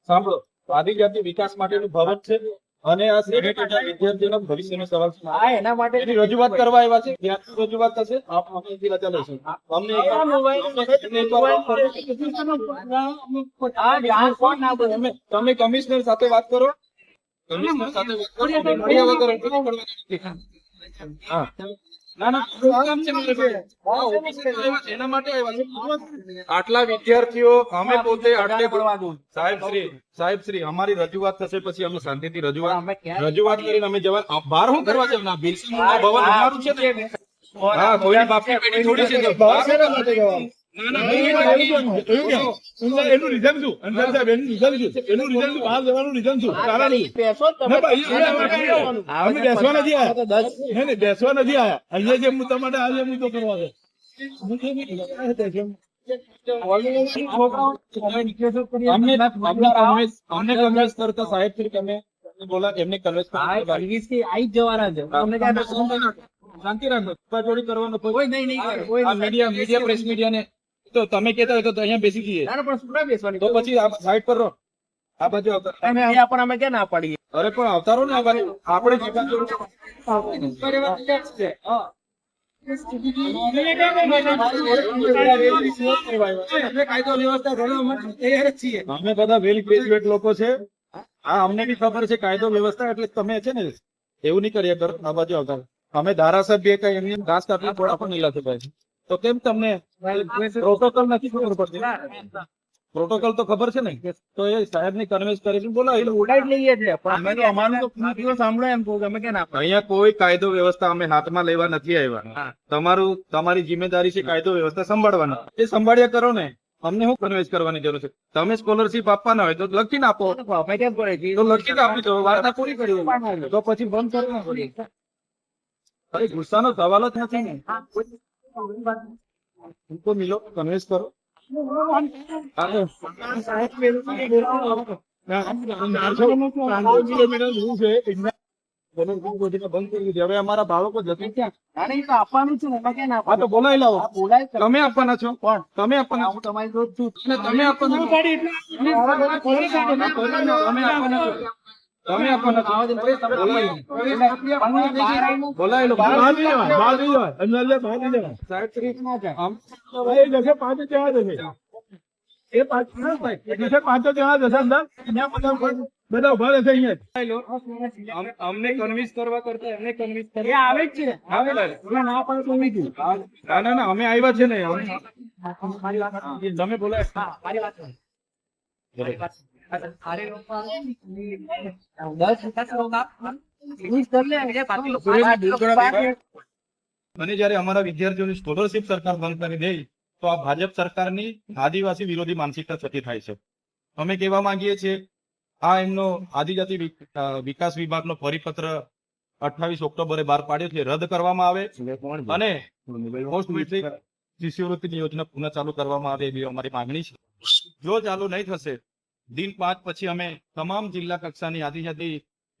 સાંભળો, આદિજાતિ વિકાસ માટેનું ભવન છે અને આ સેનેટરના વિદ્યાર્થીઓના ભવિષ્યનો સવાલ છે. એના માટે રજૂઆત કરવા આવ્યા છે. ત્યાંથી રજૂઆત થશે. અમે અહીંથી રજા લઈશું. તમે કમિશનર સાથે વાત કરો. કમિશનર સાથે વાત કરો. મળ્યા વગર એન્ટ્રી કરવાની નથી. હા, એના માટે આટલા વિદ્યાર્થીઓ અમે પોતે સાહેબ શ્રી અમારી રજૂઆત થશે પછી અમે શાંતિથી રજૂઆત કરીને અમે જવા બહાર શું કરવા જવાના? બિરસા ભવન અમારું છે ને. હા, કોઈની બાપની પેઢી થોડી છે. એનું રીઝન શું? એનું રીઝન બહાર જવાનું રીઝન શું? કારણ અમે બેસવા નથી આવ્યા. બેસવા નથી આવ્યા. અહીંયા જે મુદ્દા માટે આજે મુદ્દો કરવા છે. અમને કન્વેન્સ કરતા સાહેબ તમે બોલા એમને કન્વેન્સ જવાના છે. શાંતિ રાખો. જોડી કરવાનો કોઈ મીડિયા પ્રેસ મીડિયા ને તો તમે કહેતા હોય તો અહીંયા બેસી જઈએ. તો પછી સાઈડ પર રહો. આ બાજુ અહીંયા પણ અમે ક્યાં ના પાડીએ? અરે પણ આવતા રહો ને. આપણે અમે બધા વેલ ગ્રેજ્યુએટ લોકો છે. હા, અમને બી ખબર છે કાયદો વ્યવસ્થા. એટલે તમે છે ને એવું નહીં કરીએ કર. આ બાજુ આવતા અમે ધારાસભ્ય કઈ એમની ઘાસ કાપી થોડા પણ નહીં લાગે ભાઈ. તો કેમ તમને પ્રોટોકોલ નથી ખબર પડતી? પ્રોટોકોલ તો ખબર છે ને. તો એ સાહેબ ની કન્વેન્સ કરીને બોલાવી ઉડાઈ લઈએ છે. અહીંયા કોઈ કાયદો વ્યવસ્થા અમે હાથમાં લેવા નથી આવ્યા. તમારી જિમ્મેદારી છે કાયદો વ્યવસ્થા સંભાળવાના. એ સંભાળ્યા કરો ને. અમને શું કન્વેન્સ કરવાની જરૂર છે? તમે સ્કોલરશીપ આપવાના હોય તો લખીને આપો. તો લખીને આપી દો. વાર્તા પૂરી કરી તો પછી બંધ કરવું. અરે ગુસ્સાનો સવાલ જ નથી ને. ઉनको मिलो, कन्वेंस करो. હવે અમારા બાળકો જશે આપવાનું છે. તો બોલાવી લાવો. તમે આપવાના છો. પણ તમે આપવાના છો. તમે આપવાના બોલાવી લો. અમને કન્વિન્સ કરવા કરતા એમને કન્વિન્સ કરવા આવે જ છે. ના અમે આવ્યા છે ને. તમે બોલાય. અને જયારે અમારા વિદ્યાર્થીઓની સ્કોલરશીપ સરકાર બંધ કરી દે તો આ ભાજપ સરકારની આદિવાસી વિરોધી માનસિકતા થતી થાય છે. અમે કહેવા માંગીએ છીએ આ એમનો આદિજાતિ વિકાસ વિભાગનો પરિપત્ર 28 ઓક્ટોબરે બહાર પાડ્યો છે રદ કરવામાં આવે અને પોસ્ટ મેટ્રિક શિષ્યવૃત્તિની યોજના પુનઃ ચાલુ કરવામાં આવે એવી અમારી માંગણી છે. જો ચાલુ નહીં થશે દિન 5 પછી અમે તમામ જિલ્લા કક્ષાની આદિજાતિ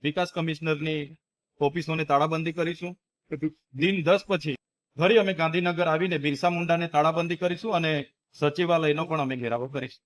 વિકાસ કમિશનરની ઓફિસોને તાળાબંધી કરીશું. દિન 10 પછી ફરી અમે ગાંધીનગર આવીને બિરસા મુંડાને તાળાબંધી કરીશું અને સચિવાલયનો પણ અમે ઘેરાવો કરીશું.